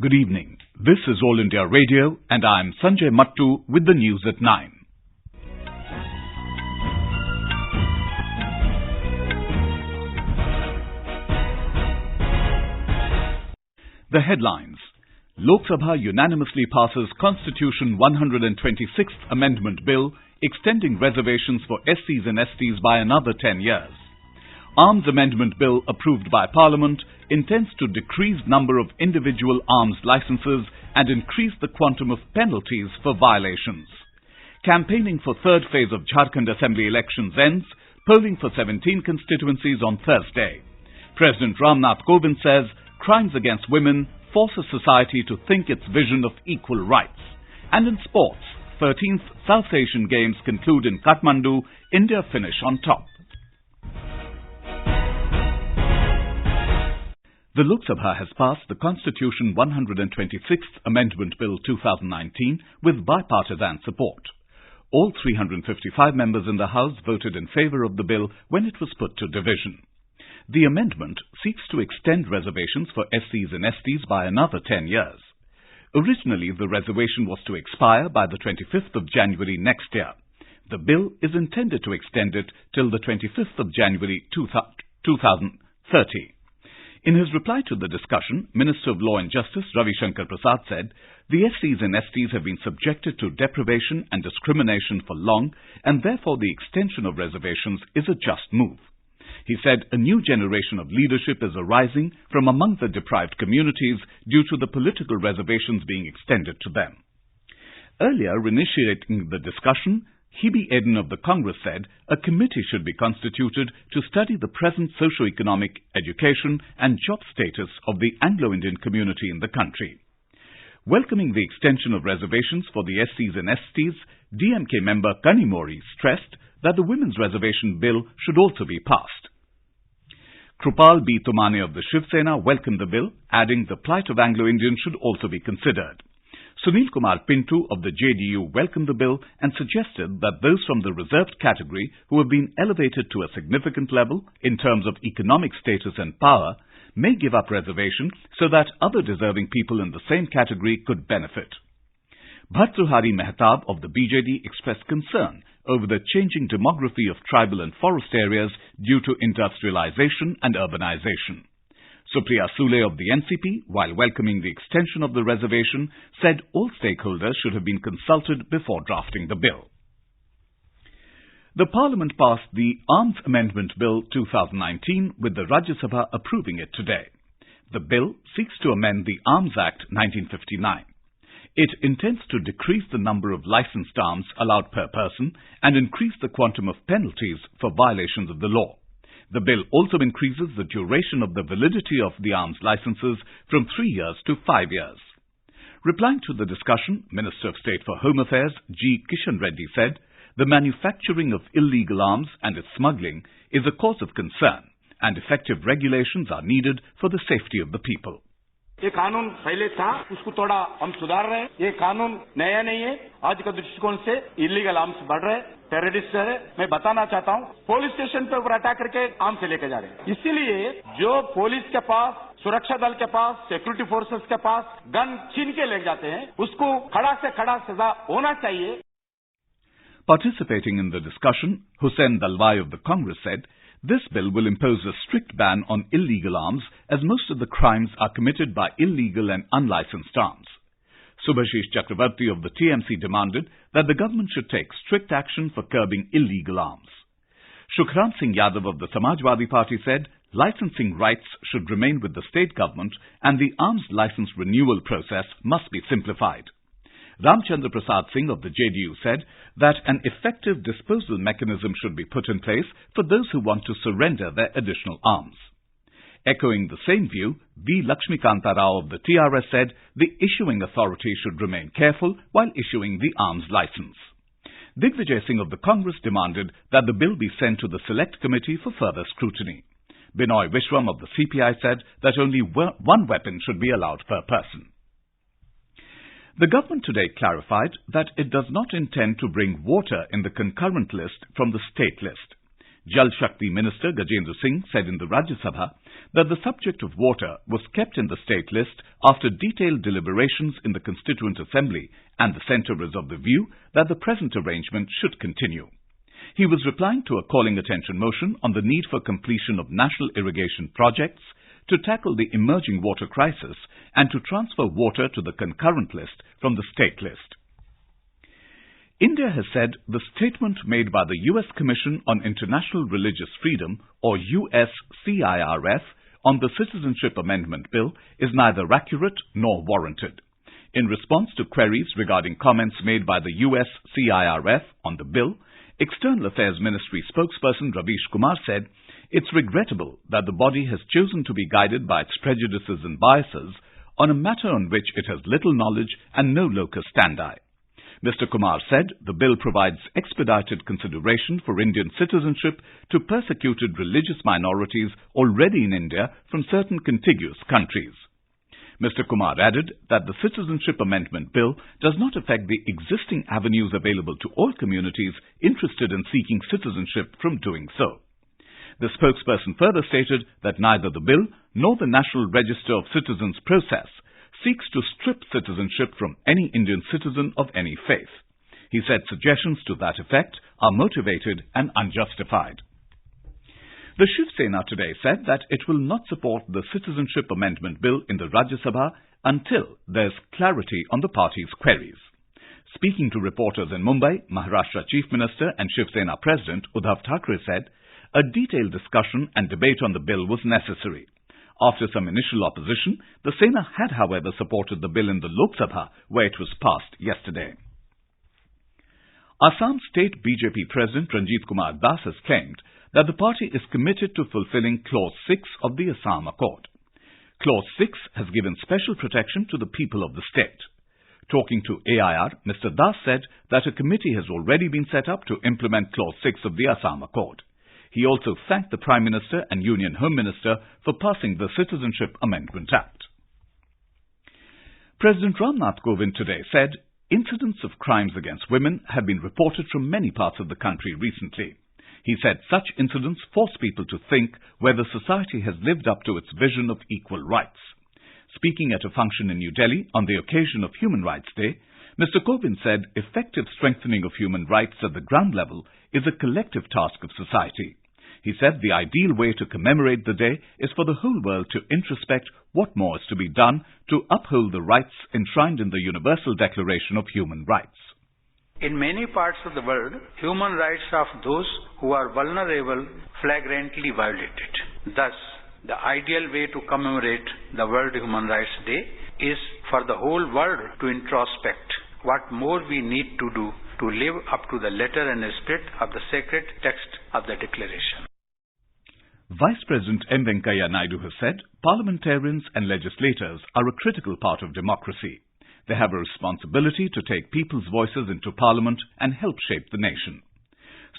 Good evening. This is All India Radio and I am Sanjay Mattu with the news at 9. The headlines. Lok Sabha unanimously passes Constitution 126th Amendment Bill extending reservations for SCs and STs by another 10 years. Arms Amendment Bill approved by Parliament intends to decrease number of individual arms licenses and increase the quantum of penalties for violations. Campaigning for third phase of Jharkhand Assembly elections ends, polling for 17 constituencies on Thursday. President Ram Nath Kovind says crimes against women force a society to think its vision of equal rights. And in sports, 13th South Asian Games conclude in Kathmandu, India finish on top. The Lok Sabha has passed the Constitution 126th Amendment Bill 2019 with bipartisan support. All 355 members in the House voted in favour of the bill when it was put to division. The amendment seeks to extend reservations for SCs and STs by another 10 years. Originally, the reservation was to expire by the 25th of January next year. The bill is intended to extend it till the 25th of January 2030. In his reply to the discussion, Minister of Law and Justice Ravi Shankar Prasad said, the SCs and STs have been subjected to deprivation and discrimination for long, and therefore the extension of reservations is a just move. He said a new generation of leadership is arising from among the deprived communities due to the political reservations being extended to them. Earlier, initiating the discussion, Hebe Eden of the Congress said a committee should be constituted to study the present socio-economic, education and job status of the Anglo-Indian community in the country. Welcoming the extension of reservations for the SCs and STs, DMK member Kanimori stressed that the Women's Reservation Bill should also be passed. Krupal B. Tumane of the Shiv Sena welcomed the bill, adding the plight of Anglo-Indians should also be considered. Sunil Kumar Pintu of the JDU welcomed the bill and suggested that those from the reserved category who have been elevated to a significant level in terms of economic status and power may give up reservation so that other deserving people in the same category could benefit. Bhartrihari Mehtab of the BJD expressed concern over the changing demography of tribal and forest areas due to industrialization and urbanization. Supriya Sule of the NCP, while welcoming the extension of the reservation, said all stakeholders should have been consulted before drafting the bill. The Parliament passed the Arms Amendment Bill 2019 with the Rajya Sabha approving it today. The bill seeks to amend the Arms Act 1959. It intends to decrease the number of licensed arms allowed per person and increase the quantum of penalties for violations of the law. The bill also increases the duration of the validity of the arms licenses from 3 years to 5 years. Replying to the discussion, Minister of State for Home Affairs G. Kishan Reddy said, the manufacturing of illegal arms and its smuggling is a cause of concern and effective regulations are needed for the safety of the people. ये कानून पहले था, उसको थोड़ा हम सुधार रहे हैं। ये कानून नया नहीं है। आज का दृष्टिकोण से इलीगल आर्म्स बढ़ रहे हैं, टेररिस्ट है। मैं बताना चाहता हूँ, पुलिस स्टेशन पे ऊपर अटैक करके आर्म्स से लेके जा रहे हैं। इसीलिए जो पुलिस के पास, सुरक्षा दल के पास, सिक्योरिटी फोर्सेस के पास गन छीन के ले जाते हैं, उसको खड़ा से खड़ा सजा होना चाहिए। Participating in the discussion, Hussain Dalwai of the Congress said, this bill will impose a strict ban on illegal arms as most of the crimes are committed by illegal and unlicensed arms. Subhashish Chakravarti of the TMC demanded that the government should take strict action for curbing illegal arms. Sukhram Singh Yadav of the Samajwadi Party said licensing rights should remain with the state government and the arms license renewal process must be simplified. Ramchandra Prasad Singh of the JDU said that an effective disposal mechanism should be put in place for those who want to surrender their additional arms. Echoing the same view, V. Lakshmikanta Rao of the TRS said the issuing authority should remain careful while issuing the arms license. Digvijay Singh of the Congress demanded that the bill be sent to the Select Committee for further scrutiny. Binoy Vishwam of the CPI said that only one weapon should be allowed per person. The government today clarified that it does not intend to bring water in the concurrent list from the state list. Jal Shakti Minister Gajendra Singh said in the Rajya Sabha that the subject of water was kept in the state list after detailed deliberations in the Constituent Assembly, and the centre is of the view that the present arrangement should continue. He was replying to a calling attention motion on the need for completion of national irrigation projects to tackle the emerging water crisis and to transfer water to the concurrent list from the state list. India has said the statement made by the US Commission on International Religious Freedom, or USCIRF, on the Citizenship Amendment Bill is neither accurate nor warranted. In response to queries regarding comments made by the USCIRF on the bill, External Affairs Ministry spokesperson Ravish Kumar said, "It's regrettable that the body has chosen to be guided by its prejudices and biases on a matter on which it has little knowledge and no locus standi." Mr. Kumar said the bill provides expedited consideration for Indian citizenship to persecuted religious minorities already in India from certain contiguous countries. Mr. Kumar added that the Citizenship Amendment Bill does not affect the existing avenues available to all communities interested in seeking citizenship from doing so. The spokesperson further stated that neither the bill nor the National Register of Citizens process seeks to strip citizenship from any Indian citizen of any faith. He said suggestions to that effect are motivated and unjustified. The Shiv Sena today said that it will not support the Citizenship Amendment Bill in the Rajya Sabha until there is clarity on the party's queries. Speaking to reporters in Mumbai, Maharashtra Chief Minister and Shiv Sena President Uddhav Thackeray said a detailed discussion and debate on the bill was necessary. After some initial opposition, the Sena had, however, supported the bill in the Lok Sabha, where it was passed yesterday. Assam State BJP President Ranjit Kumar Das has claimed that the party is committed to fulfilling Clause 6 of the Assam Accord. Clause 6 has given special protection to the people of the state. Talking to AIR, Mr. Das said that a committee has already been set up to implement Clause 6 of the Assam Accord. He also thanked the Prime Minister and Union Home Minister for passing the Citizenship Amendment Act. President Ram Nath Kovind today said incidents of crimes against women have been reported from many parts of the country recently. He said such incidents force people to think whether society has lived up to its vision of equal rights. Speaking at a function in New Delhi on the occasion of Human Rights Day, Mr. Kovind said effective strengthening of human rights at the ground level is a collective task of society. He said the ideal way to commemorate the day is for the whole world to introspect what more is to be done to uphold the rights enshrined in the Universal Declaration of Human Rights. In many parts of the world, human rights of those who are vulnerable flagrantly violated. Thus, the ideal way to commemorate the World Human Rights Day is for the whole world to introspect what more we need to do to live up to the letter and spirit of the sacred text of the Declaration. Vice President M. Venkaiah Naidu has said parliamentarians and legislators are a critical part of democracy. They have a responsibility to take people's voices into Parliament and help shape the nation.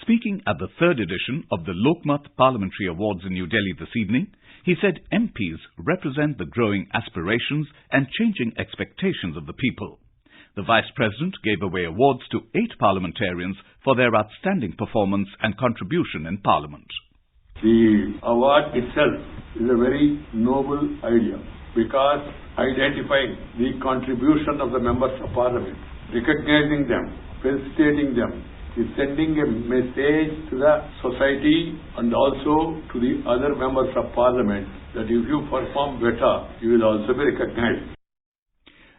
Speaking at the third edition of the Lok Nath Parliamentary Awards in New Delhi this evening, he said MPs represent the growing aspirations and changing expectations of the people. The Vice President gave away awards to 8 parliamentarians for their outstanding performance and contribution in Parliament. The award itself is a very noble idea because identifying the contribution of the members of Parliament, recognizing them, felicitating them, is sending a message to the society and also to the other members of Parliament that if you perform better, you will also be recognized.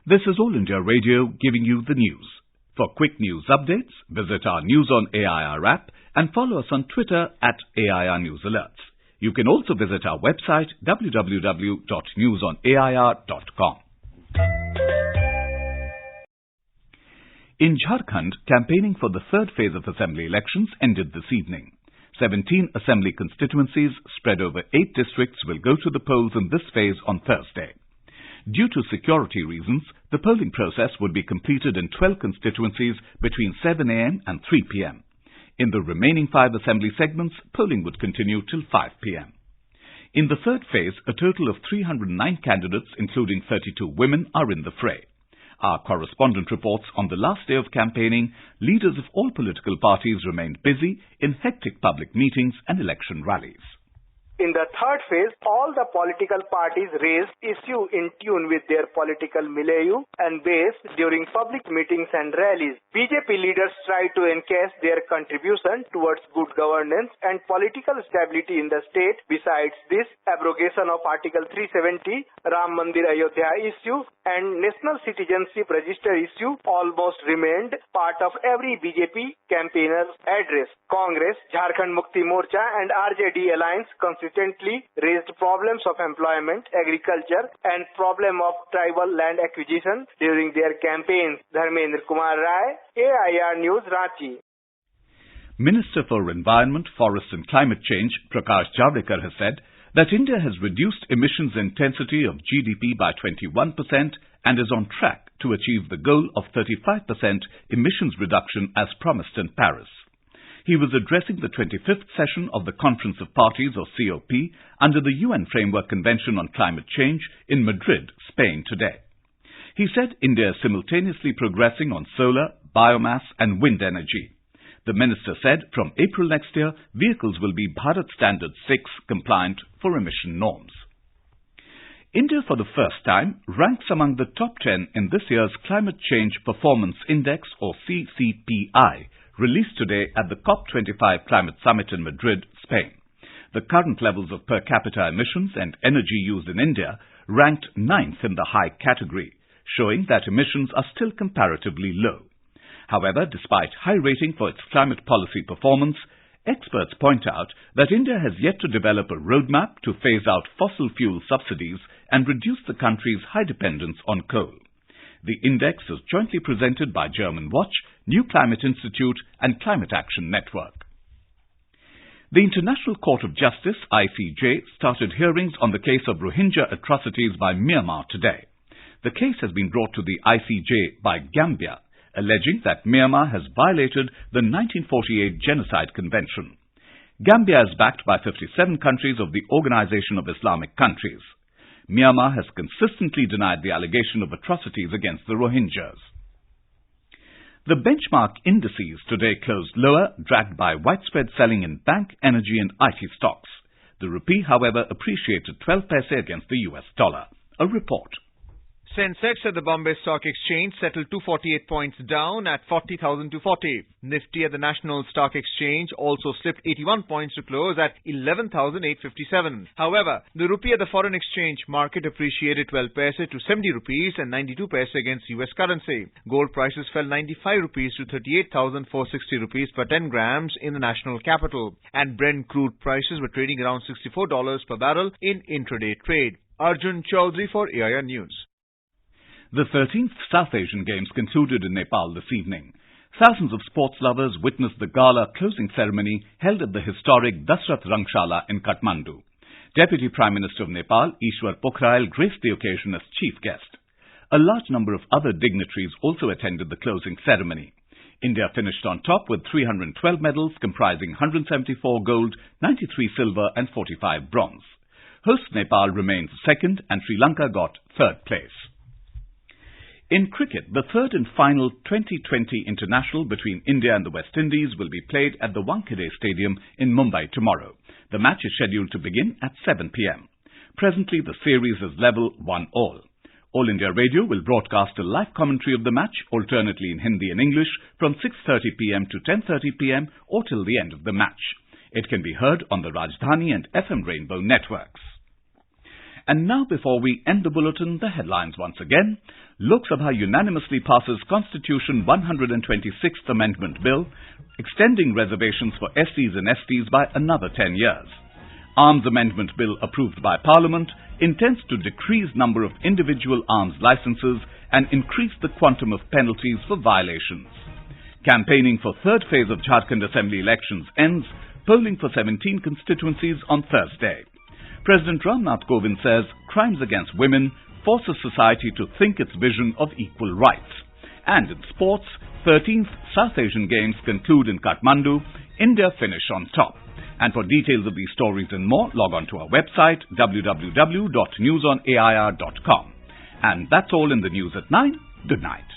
This is All India Radio giving you the news. For quick news updates, visit our News on AIR app and follow us on Twitter at AIR News Alerts. You can also visit our website www.newsonair.com. In Jharkhand, campaigning for the third phase of assembly elections ended this evening. 17 assembly constituencies spread over 8 districts will go to the polls in this phase on Thursday. Due to security reasons, the polling process would be completed in 12 constituencies between 7 a.m. and 3 p.m. In the remaining 5 assembly segments, polling would continue till 5 p.m. In the third phase, a total of 309 candidates, including 32 women, are in the fray. Our correspondent reports on the last day of campaigning, leaders of all political parties remained busy in hectic public meetings and election rallies. In the third phase, all the political parties raised issues in tune with their political milieu and base during public meetings and rallies. BJP leaders tried to encash their contribution towards good governance and political stability in the state. Besides this, abrogation of Article 370, Ram Mandir Ayodhya issue and National Citizenship Register issue almost remained part of every BJP campaigner's address. Congress, Jharkhand Mukti Morcha and RJD alliance consistently raised problems of employment, agriculture and problem of tribal land acquisition during their campaigns. Dharmendra Kumar Rai, AIR News, Ranchi. Minister for Environment, Forests and Climate Change, Prakash Javadekar, has said that India has reduced emissions intensity of GDP by 21% and is on track to achieve the goal of 35% emissions reduction as promised in Paris. He was addressing the 25th session of the Conference of Parties, or COP, under the UN Framework Convention on Climate Change in Madrid, Spain today. He said India is simultaneously progressing on solar, biomass and wind energy. The minister said from April next year, vehicles will be Bharat Standard 6 compliant for emission norms. India, for the first time, ranks among the top 10 in this year's Climate Change Performance Index, or CCPI, released today at the COP25 Climate Summit in Madrid, Spain. The current levels of per capita emissions and energy used in India ranked 9th in the high category, showing that emissions are still comparatively low. However, despite high rating for its climate policy performance, experts point out that India has yet to develop a roadmap to phase out fossil fuel subsidies and reduce the country's high dependence on coal. The index is jointly presented by German Watch, New Climate Institute and Climate Action Network. The International Court of Justice, ICJ, started hearings on the case of Rohingya atrocities by Myanmar today. The case has been brought to the ICJ by Gambia, alleging that Myanmar has violated the 1948 Genocide Convention. Gambia is backed by 57 countries of the Organization of Islamic Countries. Myanmar has consistently denied the allegation of atrocities against the Rohingyas. The benchmark indices today closed lower, dragged by widespread selling in bank, energy and IT stocks. The rupee, however, appreciated 12 paise against the US dollar. A report. Sensex at the Bombay Stock Exchange settled 248 points down at 40,240. Nifty at the National Stock Exchange also slipped 81 points to close at 11,857. However, the rupee at the foreign exchange market appreciated 12 paise to 70 rupees and 92 paise against US currency. Gold prices fell 95 rupees to 38,460 rupees per 10 grams in the national capital. And Brent crude prices were trading around $64 per barrel in intraday trade. Arjun Chaudhary for AIR News. The 13th South Asian Games concluded in Nepal this evening. Thousands of sports lovers witnessed the gala closing ceremony held at the historic Dasrath Rangshala in Kathmandu. Deputy Prime Minister of Nepal, Ishwar Pokhrayal, graced the occasion as chief guest. A large number of other dignitaries also attended the closing ceremony. India finished on top with 312 medals comprising 174 gold, 93 silver and 45 bronze. Host Nepal remains second and Sri Lanka got third place. In cricket, the third and final 2020 international between India and the West Indies will be played at the Wankhede Stadium in Mumbai tomorrow. The match is scheduled to begin at 7 p.m. Presently, the series is level 1-1. All India Radio will broadcast a live commentary of the match, alternately in Hindi and English, from 6:30 p.m. to 10:30 p.m. or till the end of the match. It can be heard on the Rajdhani and FM Rainbow networks. And now, before we end the bulletin, the headlines once again. Lok Sabha unanimously passes Constitution 126th Amendment Bill, extending reservations for SCs and STs by another 10 years. Arms Amendment Bill approved by Parliament intends to decrease number of individual arms licenses and increase the quantum of penalties for violations. Campaigning for third phase of Jharkhand Assembly elections ends, polling for 17 constituencies on Thursday. President Ram Nath Kovind says crimes against women forces society to think its vision of equal rights. And in sports, 13th South Asian Games conclude in Kathmandu. India finish on top. And for details of these stories and more, log on to our website www.newsonair.com. And that's all in the news at 9. Good night.